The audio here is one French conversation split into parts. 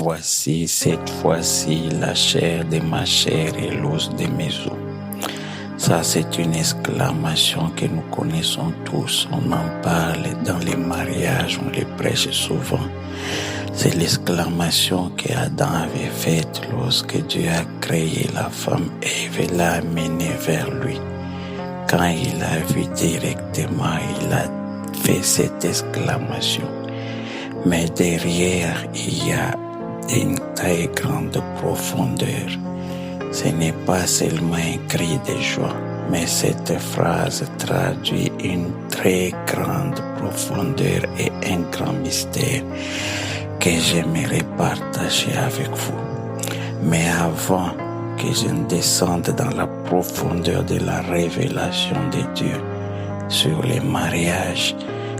Voici cette fois-ci la chair de ma chair et l'os de mes os. Ça, c'est une exclamation que nous connaissons tous. On en parle dans les mariages, on les prêche souvent. C'est l'exclamation qu'Adam avait faite lorsque Dieu a créé la femme Ève et l'a amenée vers lui. Quand il a vu directement, il a fait cette exclamation. Mais derrière, il y a une très grande profondeur. Ce n'est pas seulement un cri de joie, mais cette phrase traduit une très grande profondeur et un grand mystère que j'aimerais partager avec vous. Mais avant que je ne descende dans la profondeur de la révélation de Dieu sur les mariages,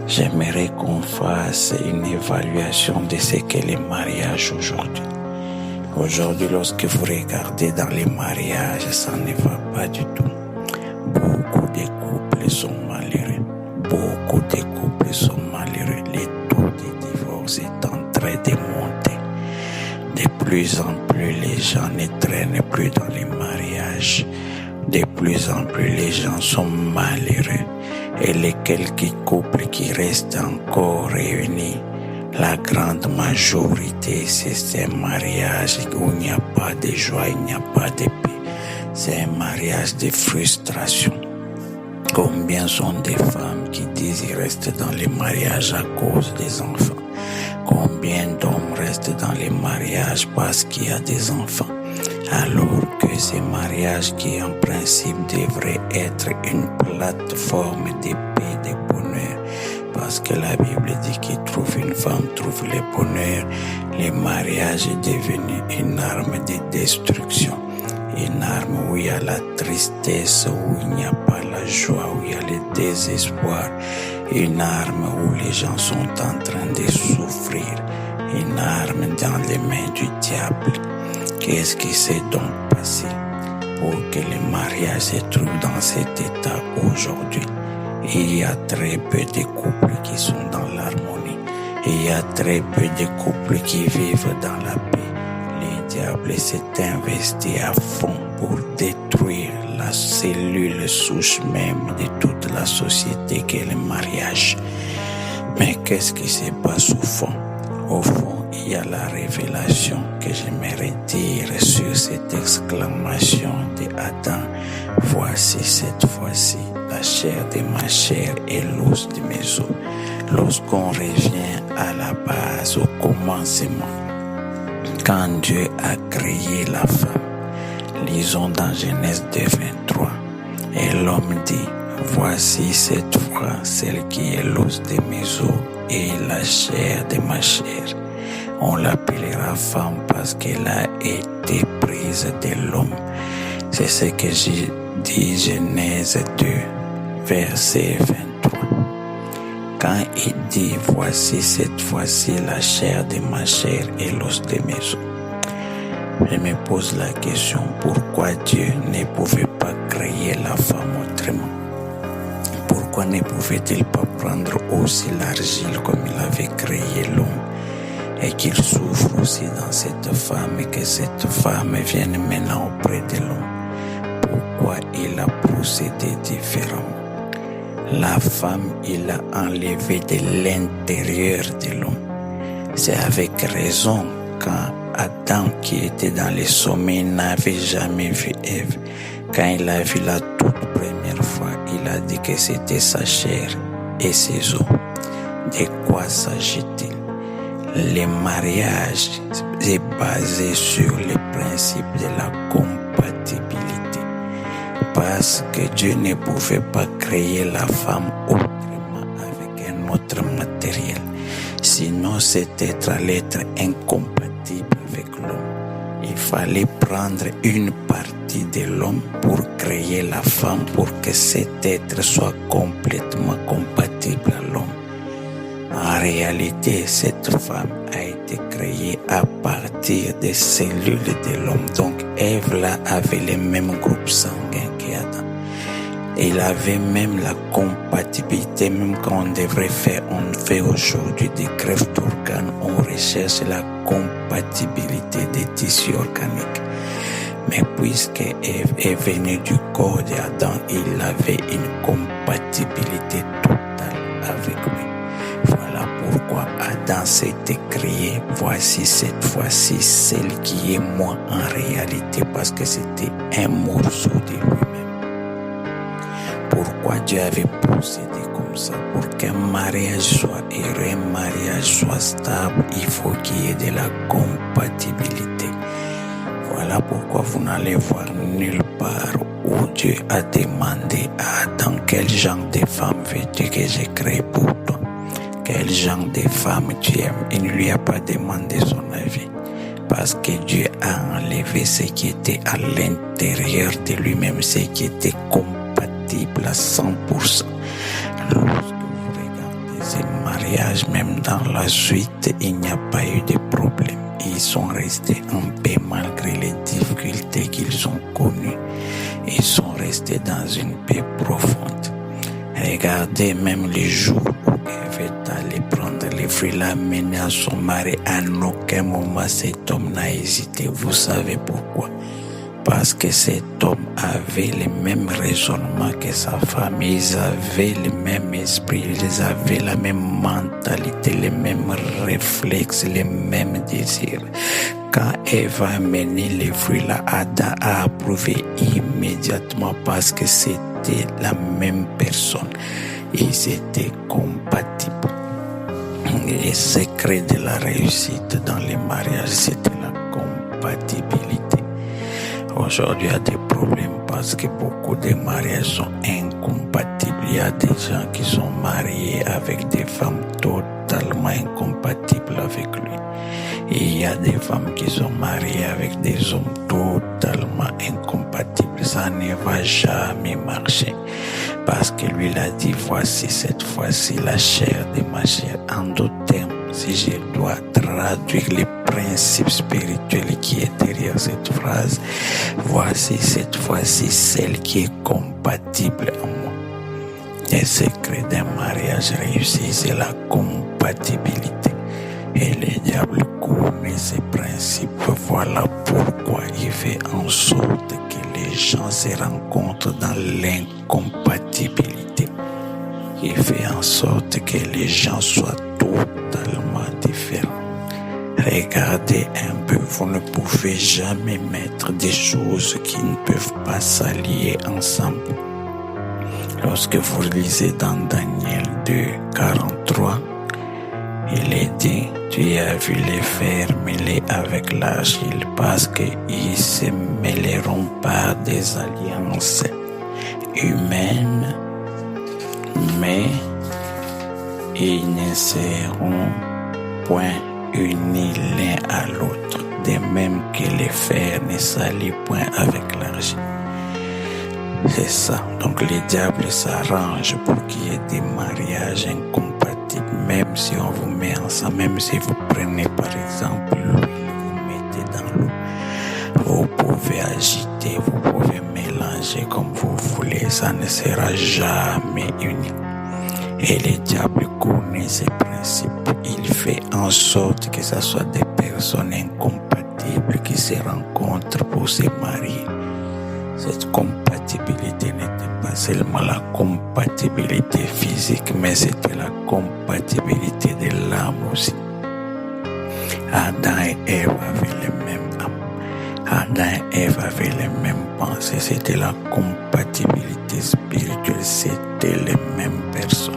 j'aimerais qu'on fasse une évaluation de ce qu'est le mariage aujourd'hui. Aujourd'hui, lorsque vous regardez dans les mariages, ça ne va pas du tout. Beaucoup de couples sont malheureux. Beaucoup de couples sont malheureux. Le taux de divorce est en train de monter. De plus en plus, les gens ne traînent plus dans les mariages. De plus en plus, les gens sont malheureux. Et les quelques couples qui restent encore réunis, la grande majorité, c'est un mariage où il n'y a pas de joie, il n'y a pas de paix. C'est un mariage de frustration. Combien sont des femmes qui disent qu'ils restent dans les mariages à cause des enfants? Combien d'hommes restent dans les mariages parce qu'il y a des enfants? Alors que ces mariages qui en principe devraient être une plateforme de paix, de bonheur, parce que la Bible dit qu'il trouve une femme, trouve le bonheur, le mariage est devenu une arme de destruction, une arme où il y a la tristesse, où il n'y a pas la joie, où il y a le désespoir, une arme où les gens sont en train de souffrir, une arme dans les mains du diable. Qu'est-ce qui s'est donc passé pour que le mariage se trouve dans cet état aujourd'hui? Il y a très peu de couples qui sont dans l'harmonie. Il y a très peu de couples qui vivent dans la paix. Le diable s'est investi à fond pour détruire la cellule souche même de toute la société qu'est le mariage. Mais qu'est-ce qui se passe au fond? Au fond, il y a la révélation que j'aimerais dire sur cette exclamation de Adam. Voici cette fois-ci la chair de ma chair et l'os de mes os. Lorsqu'on revient à la base, au commencement, quand Dieu a créé la femme, lisons dans Genèse 2:23, et l'homme dit, voici cette fois celle qui est l'os de mes os et la chair de ma chair. On l'appellera femme parce qu'elle a été prise de l'homme. C'est ce que dit Genèse 2, verset 23. Quand il dit, voici cette fois-ci la chair de ma chair et l'os de mes os, je me pose la question, pourquoi Dieu ne pouvait pas créer la femme autrement? Pourquoi ne pouvait-il pas prendre aussi l'argile comme il avait créé l'homme et qu'il souffre aussi dans cette femme et que cette femme vienne maintenant auprès de l'homme? Pourquoi il a procédé différemment? La femme, il a enlevé de l'intérieur de l'homme. C'est avec raison quand Adam, qui était dans le sommeil, n'avait jamais vu Ève. Quand il a vu la toute première fois, il a dit que c'était sa chair et ses os. De quoi s'agit-il? Le mariage est basé sur le principe de la compatibilité. Parce que Dieu ne pouvait pas créer la femme autrement avec un autre matériel. Sinon, cet être allait être incompatible avec l'homme. Il fallait prendre une partie de l'homme pour créer la femme, pour que cet être soit complètement compatible à l'homme. En réalité, cette femme a été créée à partir des cellules de l'homme. Donc, Ève là avait le même groupe sanguin qu'Adam. Il avait même la compatibilité, même quand on fait aujourd'hui des greffes d'organes, on recherche la compatibilité des tissus organiques. Mais puisque Ève est venue du corps d'Adam, il avait une compatibilité totale avec lui. Voilà pourquoi Adam s'était créé. Voici cette fois-ci celle qui est moi en réalité, parce que c'était un morceau de lui-même. Pourquoi Dieu avait procédé comme ça? Pour qu'un mariage soit heureux, un mariage soit stable, il faut qu'il y ait de la compatibilité. Voilà pourquoi vous n'allez voir nulle part où Dieu a demandé à Adam quel genre de femme veux-tu que j'ai créé pour toi? Quel genre de femme tu aimes? Il ne lui a pas demandé son avis. Parce que Dieu a enlevé ce qui était à l'intérieur de lui-même, ce qui était compatible à 100%. Lorsque vous regardez ces mariages, même dans la suite, il n'y a pas eu de problème. Ils sont restés en paix malgré les difficultés qu'ils ont connues. Ils sont restés dans une paix profonde. Regardez même les jours où Ève est allée prendre les fruits, l'amener à son mari. À aucun moment cet homme n'a hésité. Vous savez pourquoi? Parce que cet homme avait les mêmes raisonnements que sa femme. Ils avaient le même esprit, ils avaient la même mentalité, les mêmes réflexes, les mêmes désirs. Quand Ève a amené les fruits là, Adam a approuvé immédiatement parce que c'était la même personne. Ils étaient compatibles. Les secrets de la réussite dans les mariages, c'était la compatibilité. Aujourd'hui, il y a des problèmes parce que beaucoup de mariages sont incompatibles. Il y a des gens qui sont mariés avec des femmes totalement incompatibles avec lui. Et il y a des femmes qui sont mariées avec des hommes totalement incompatibles. Ça ne va jamais marcher. Parce que lui, il a dit, voici cette fois-ci la chair de ma chair. En d'autres termes, si je dois traduire les principes spirituels qui est derrière cette phrase, voici cette fois-ci celle qui est compatible en moi. Le secret d'un mariage réussi, c'est la compatibilité. Et le diable connaît ces principes. Voilà pourquoi il fait en sorte que les gens se rencontrent dans l'incompatibilité. Il fait en sorte que les gens soient totalement différents. Regardez un peu, vous ne pouvez jamais mettre des choses qui ne peuvent pas s'allier ensemble. Lorsque vous lisez dans Daniel 2, 43, il est dit, tu as vu les fers mêlés avec l'argile parce qu'ils se mêleront par des alliances humaines, mais ils ne seront point unis l'un à l'autre, de même que les fers ne s'allient point avec l'argile. C'est ça. Donc le diable s'arrange pour qu'il y ait des mariages incompatibles, même si on vous met ensemble, même si vous prenez par exemple l'huile, vous mettez dans l'eau, vous pouvez agiter, vous pouvez mélanger comme vous voulez, ça ne sera jamais uni. Et le diable connaît ces principes. Il fait en sorte que ce soit des personnes incompatibles qui se rencontrent pour se marier. Cette compatibilité n'était pas seulement la compatibilité physique, mais c'était la compatibilité de l'âme aussi. Adam et Ève avaient les mêmes âmes. Adam et Ève avaient les mêmes pensées. C'était la compatibilité spirituelle. C'était les mêmes personnes.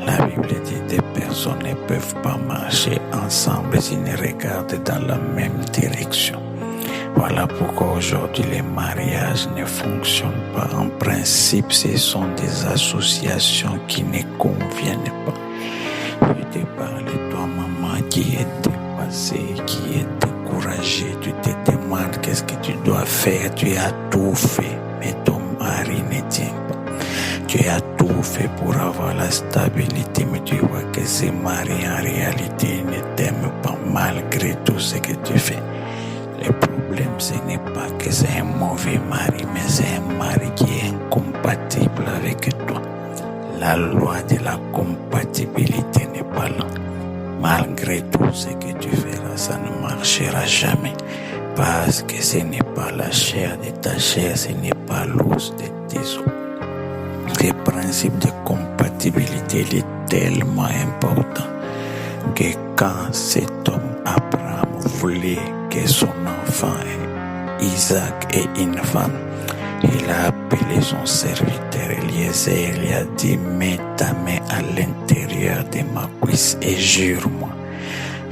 La Bible dit que des personnes ne peuvent pas marcher ensemble s'ils ne regardent dans la même direction. Voilà pourquoi aujourd'hui les mariages ne fonctionnent pas. En principe, ce sont des associations qui ne conviennent pas. Je te parle, toi maman qui est dépassée, qui est découragée, tu te demandes qu'est-ce que tu dois faire, tu as tout fait, mais ton mari ne tient pas. Tu as tout fait pour avoir la stabilité, mais tu vois que ce mari en réalité ne t'aime pas malgré tout ce que tu fais. Le problème, ce n'est pas que c'est un mauvais mari, mais c'est un mari qui est incompatible compatible avec toi. La loi de la compatibilité n'est pas là. Malgré tout ce que tu feras, ça ne marchera jamais. Parce que ce n'est pas la chair de ta chair, ce n'est pas l'os de tes os. Ce principe de compatibilité il est tellement important que quand cet homme Abraham voulait que son enfant Isaac ait une femme, il a appelé son serviteur Eliezer, il lui a dit: mets ta main à l'intérieur de ma cuisse et jure-moi.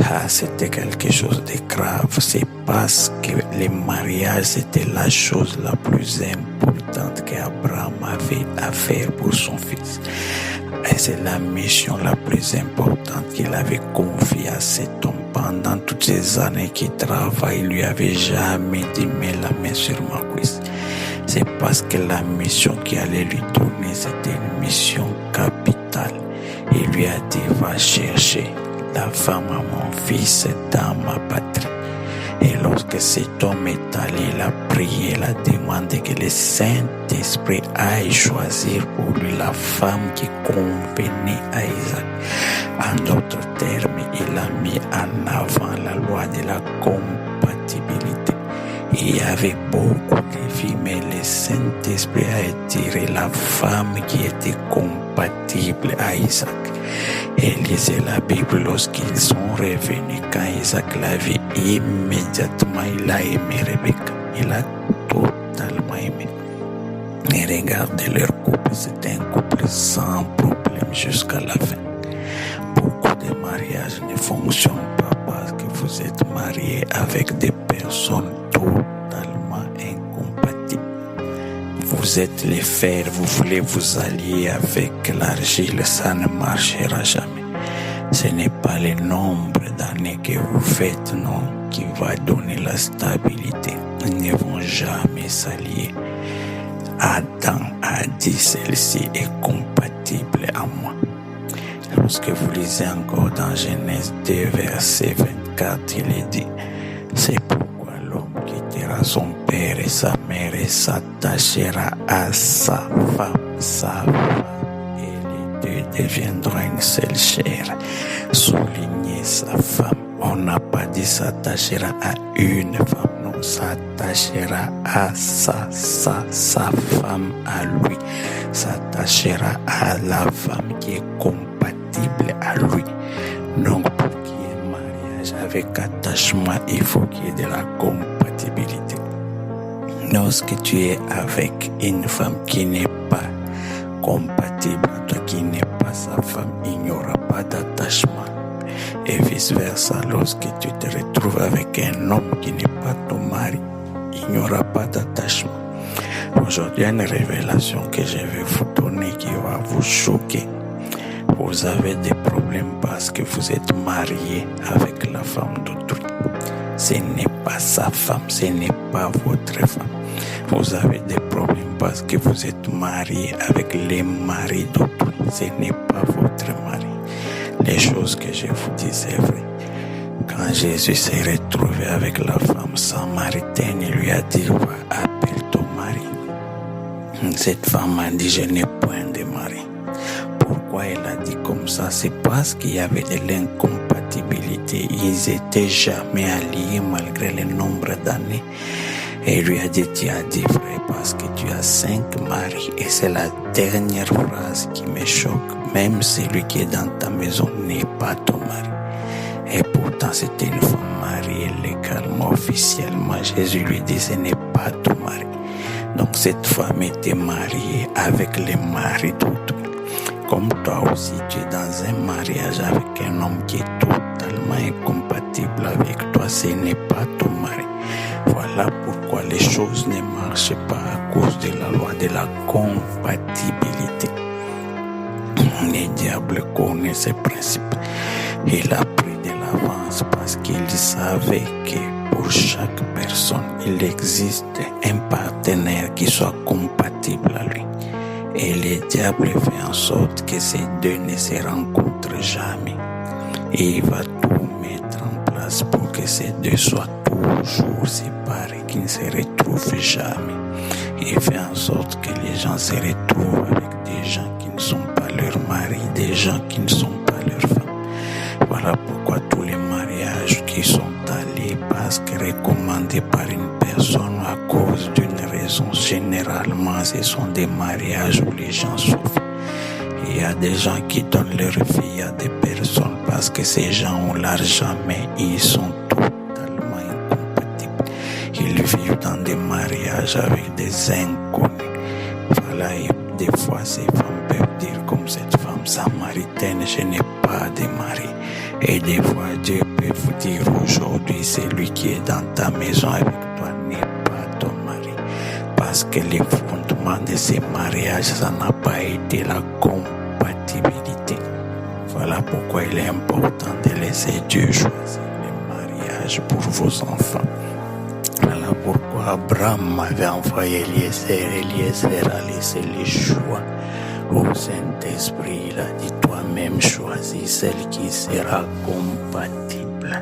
Ah, c'était quelque chose de grave. C'est parce que le mariage, c'était la chose la plus importante qu'Abraham avait à faire pour son fils. Et c'est la mission la plus importante qu'il avait confiée à cet homme. Pendant toutes ces années qu'il travaille, il lui avait jamais dit: mets la main sur ma cuisse. C'est parce que la mission qu'il allait lui donner, c'était une mission capitale. Il lui a dit: va chercher la femme à mon fils dans ma patrie. Et lorsque cet homme est allé, il a prié, il a demandé que le Saint-Esprit aille choisir pour lui la femme qui convenait à Isaac. En d'autres termes, il a mis en avant la loi de la compatibilité. Il y avait beaucoup de filles, mais le Saint-Esprit a attiré la femme qui était compatible à Isaac. Et lisez la Bible lorsqu'ils sont revenus, quand Isaac l'a vu, immédiatement il a aimé Rebecca. Il a totalement aimé. Et regardez leur couple, c'était un couple sans problème jusqu'à la fin. Beaucoup de mariages ne fonctionnent pas parce que vous êtes mariés avec des personnes totalement incompatibles. Vous êtes les fers, vous voulez vous allier avec l'argile, ça ne marchera jamais. Ce n'est pas le nombre d'années que vous faites, non, qui va donner la stabilité. Ils ne vont jamais s'allier. Adam a dit: celle-ci est compatible à moi. Lorsque vous lisez encore dans Genèse 2, verset 24, il est dit: c'est pourquoi l'homme quittera son père et sa mère et s'attachera à sa femme, et les deux deviendront une seule chair. Souligner sa femme. On n'a pas dit s'attachera à une femme, non, s'attachera à sa femme, à lui. S'attachera à la femme qui est compatible à lui. Donc, pour qu'il y ait un mariage avec attachement, il faut qu'il y ait de la compatibilité. Lorsque tu es avec une femme qui n'est pas compatible à toi, qui n'est pas sa femme, il n'y aura pas d'attachement. Et vice-versa, lorsque tu te retrouves avec un homme qui n'est pas ton mari, il n'y aura pas d'attachement. Aujourd'hui, il y a une révélation que je vais vous donner qui va vous choquer. Vous avez des problèmes parce que vous êtes marié avec la femme d'autrui. Ce n'est pas sa femme, ce n'est pas votre femme. Vous avez des problèmes parce que vous êtes marié avec les maris d'autrui. Ce n'est pas votre mari. Les choses que je vous dis, c'est vrai. Quand Jésus s'est retrouvé avec la femme samaritaine, il lui a dit: va, appelle ton mari. Cette femme a dit: je n'ai point de mari. Pourquoi elle a dit comme ça? C'est parce qu'il y avait de l'incompatibilité. Ils n'étaient jamais alliés malgré le nombre d'années. Et il lui a dit: tu as dit vrai parce que tu as 5 maris. Et c'est la dernière phrase qui me choque. Même celui qui est dans ta maison n'est pas ton mari. Et pourtant, c'était une femme mariée légalement, officiellement. Jésus lui dit: ce n'est pas ton mari. Donc cette femme était mariée avec les maris d'autrui. Comme toi aussi, tu es dans un mariage avec un homme qui est totalement incompatible avec toi. Ce n'est pas ton mari. Voilà pourquoi les choses ne marchent pas à cause de la loi de la compatibilité. Le diable connaît ces principes. Il a pris de l'avance parce qu'il savait que pour chaque personne, il existe un partenaire qui soit compatible à lui. Et le diable fait en sorte que ces deux ne se rencontrent jamais. Et il va tout mettre en place pour que ces deux soient toujours séparés, qu'ils ne se retrouvent jamais. Il fait en sorte que les gens se retrouvent avec des gens qui ne sont pas leurs maris, des gens qui ne sont pas leurs femmes. Voilà pourquoi tous les mariages qui sont allés parce que recommandés par une personne à cause d'une raison, généralement ce sont des mariages où les gens souffrent. Il y a des gens qui donnent leur vie à des personnes parce que ces gens ont l'argent, mais ils sont totalement incompatibles. Ils vivent dans des mariages avec des inconnus. Voilà, et des fois ces femmes peuvent dire comme cette femme samaritaine, je n'ai pas de mari. Et des fois Dieu peut vous dire aujourd'hui, celui qui est dans ta maison avec toi n'est pas ton mari. Parce que les fondements de ces mariages, ça n'a pas été la compatibilité. Voilà pourquoi il est important de laisser Dieu choisir les mariages pour vos enfants. Voilà pourquoi Abraham avait envoyé Eliezer. Eliezer a laissé les choix au Saint-Esprit. Il a dit toi-même choisis celle qui sera compatible.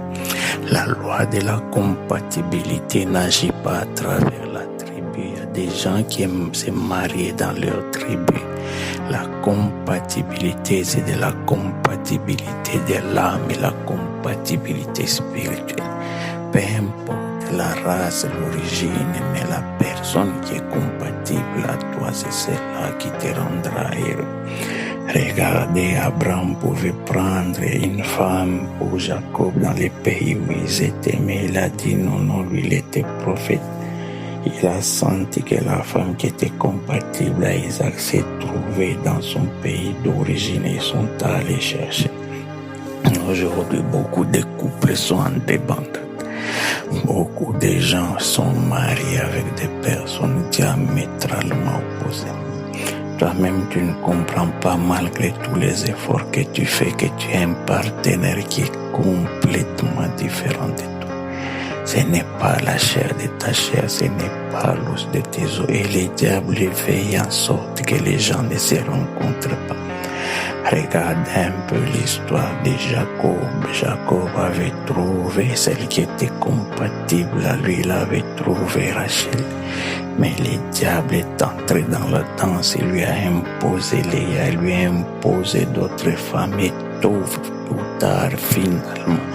La loi de la compatibilité n'agit pas à travers la tribu. Il y a des gens qui aiment se marier dans leur tribu. La compatibilité, c'est de la compatibilité de l'âme et la compatibilité spirituelle. Peu importe la race, l'origine, mais la personne qui est compatible à toi, c'est celle-là qui te rendra heureux. Regardez, Abraham pouvait prendre une femme pour Jacob dans les pays où ils étaient, mais il a dit non, lui il était prophète. Il a senti que la femme qui était compatible à Isaac s'est trouvée dans son pays d'origine et ils sont allés chercher. Aujourd'hui, beaucoup de couples sont en débandade. Beaucoup de gens sont mariés avec des personnes diamétralement opposées. Toi-même, tu ne comprends pas malgré tous les efforts que tu fais que tu as un partenaire qui est complètement différent de toi. Ce n'est pas la chair de ta chair, ce n'est pas l'os de tes os. Et le diable veille en sorte que les gens ne se rencontrent pas. Regarde un peu l'histoire de Jacob. Jacob avait trouvé celle qui était compatible à lui. Il avait trouvé Rachel. Mais le diable est entré dans la danse. Il lui a imposé Léa. Il lui a imposé d'autres femmes. Et tôt ou tard, finalement,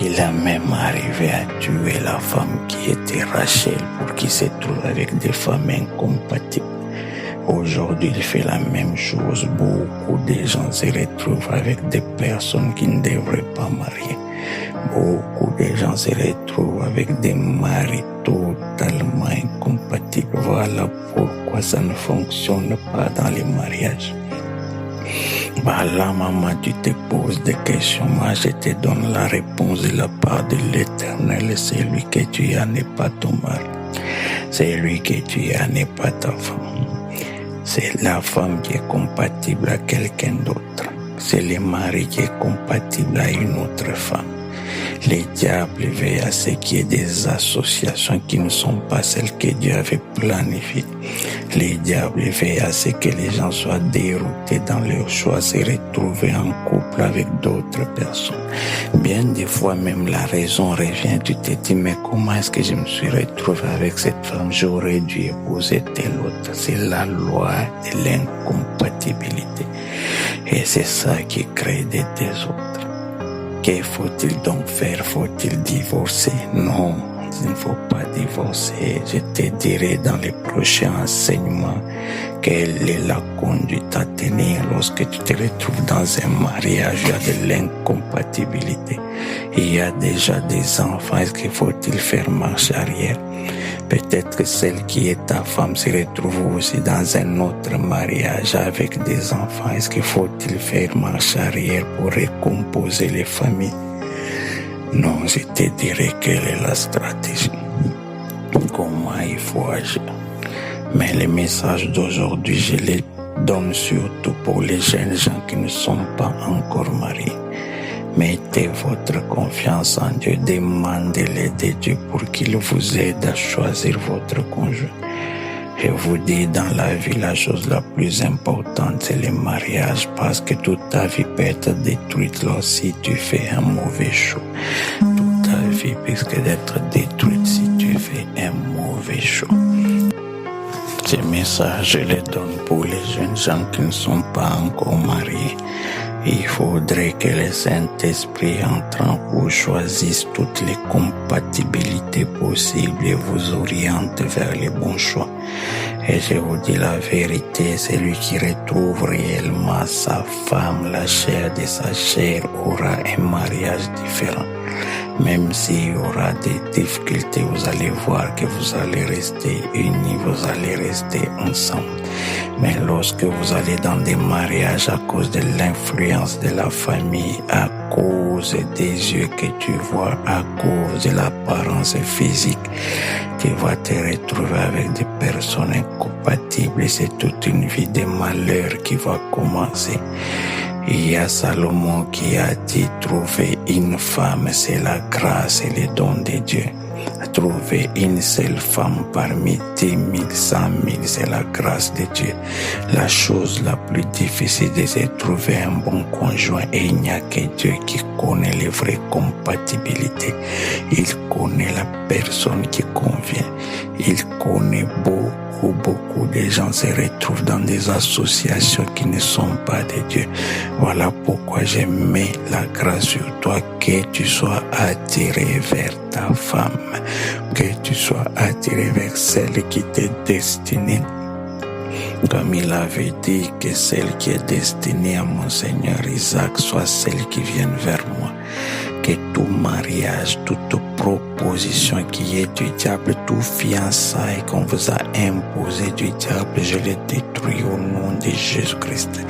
il a même arrivé à tuer la femme qui était Rachel pour qu'il se trouve avec des femmes incompatibles. Aujourd'hui, il fait la même chose. Beaucoup de gens se retrouvent avec des personnes qui ne devraient pas marier. Beaucoup de gens se retrouvent avec des maris totalement incompatibles. Voilà pourquoi ça ne fonctionne pas dans les mariages. Là, maman, tu te poses des questions. Moi, je te donne la réponse de la part de l'Éternel. Celui que tu as n'est pas ton mari. Celui que tu as n'est pas ta femme. C'est la femme qui est compatible à quelqu'un d'autre. C'est le mari qui est compatible à une autre femme. Les diables veillent à ce qu'il y ait des associations qui ne sont pas celles que Dieu avait planifiées. Les diables veillent à ce que les gens soient déroutés dans leur choix, se retrouver en couple avec d'autres personnes. Bien des fois même la raison revient, tu te dis mais comment est-ce que je me suis retrouvé avec cette femme? J'aurais dû épouser telle autre. C'est la loi de l'incompatibilité. Et c'est ça qui crée des désordres. Que faut-il donc faire? Faut-il divorcer? Non, il ne faut pas divorcer. Je te dirai dans les prochains enseignements quelle est la conduite à tenir lorsque tu te retrouves dans un mariage. Il y a de l'incompatibilité. Il y a déjà des enfants. Est-ce qu'il faut-il faire marche arrière? Peut-être que celle qui est ta femme se retrouve aussi dans un autre mariage avec des enfants. Est-ce qu'il faut-il faire marche arrière pour recomposer les familles? Non, je te dirai quelle est la stratégie. Comment il faut agir. Mais les messages d'aujourd'hui, je les donne surtout pour les jeunes gens qui ne sont pas encore mariés. Mettez votre confiance en Dieu, demandez l'aide de Dieu pour qu'il vous aide à choisir votre conjoint. Je vous dis, dans la vie, la chose la plus importante, c'est le mariage, parce que toute ta vie peut être détruite si tu fais un mauvais choix. Toute ta vie risque d'être détruite si tu fais un mauvais choix. Ces messages, je les donne pour les jeunes gens qui ne sont pas encore mariés. Il faudrait que le Saint-Esprit entre en vous, choisisse toutes les compatibilités possibles et vous oriente vers les bons choix. Et je vous dis la vérité, celui qui retrouve réellement sa femme, la chair de sa chair, aura un mariage différent. Même s'il y aura des difficultés, vous allez voir que vous allez rester unis, vous allez rester ensemble. Mais lorsque vous allez dans des mariages à cause de l'influence de la famille, à cause des yeux que tu vois, à cause de l'apparence physique, tu vas te retrouver avec des personnes incompatibles et c'est toute une vie de malheur qui va commencer. Il y a Salomon qui a dit, trouver une femme, c'est la grâce et le don de Dieu. Trouver une seule femme parmi 10 000, 100 000, c'est la grâce de Dieu. La chose la plus difficile, c'est de trouver un bon conjoint et il n'y a que Dieu qui connaît les vraies compatibilités. Il connaît la personne qui convient. Il connaît beaucoup de gens se retrouvent dans des associations qui ne sont pas de Dieu. Voilà pourquoi je mets la grâce sur toi, que tu sois attiré vers ta femme, que tu sois attiré vers celle qui t'est destinée. Comme il avait dit que celle qui est destinée à mon Seigneur Isaac soit celle qui vienne vers moi. Que tout mariage, toute proposition qui est du diable, tout fiançailles qu'on vous a imposé du diable, je les détruis au nom de Jésus-Christ.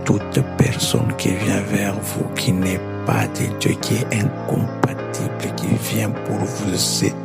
Toute personne qui vient vers vous, qui n'est pas de Dieu, qui est incompatible, qui vient pour vous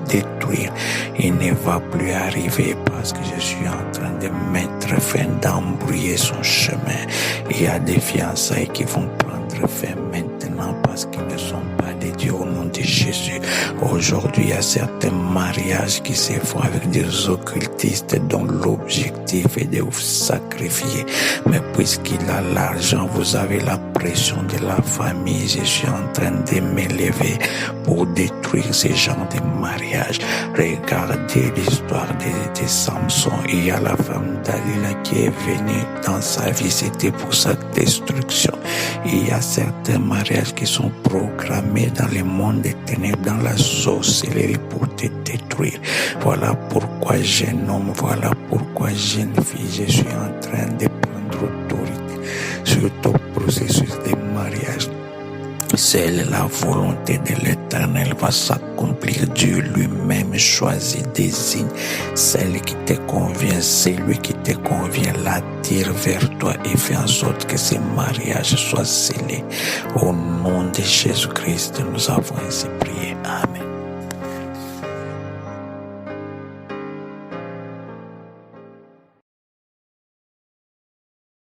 détruire, il ne va plus arriver parce que je suis en train de mettre fin, d'embrouiller son chemin. Il y a des fiançailles qui vont prendre fin maintenant parce qu'ils ne sont pas de Dieu au nom de Jésus. Aujourd'hui, il y a certains mariages qui se font avec des occultistes dont l'objectif est de vous sacrifier. Mais puisqu'il a l'argent, vous avez la pression de la famille. Je suis en train de m'élever pour détruire ce genre de mariage. Regardez l'histoire de Samson. Il y a la femme Dalila qui est venue dans sa vie. C'était pour sa destruction. Il y a certains mariages qui sont programmés dans le monde des ténèbres, dans la sorcellerie pour te détruire. Voilà pourquoi jeune homme, voilà pourquoi jeune fille, je suis en train de prendre autorité sur ton processus de mariage. Seule la volonté de l'Éternel va s'accomplir. Dieu lui-même choisit, désigne celle qui te convient, celui qui te convient, l'attire vers toi et fait en sorte que ce mariage soit scellé. Au nom de Jésus-Christ, nous avons ainsi prié. Amen.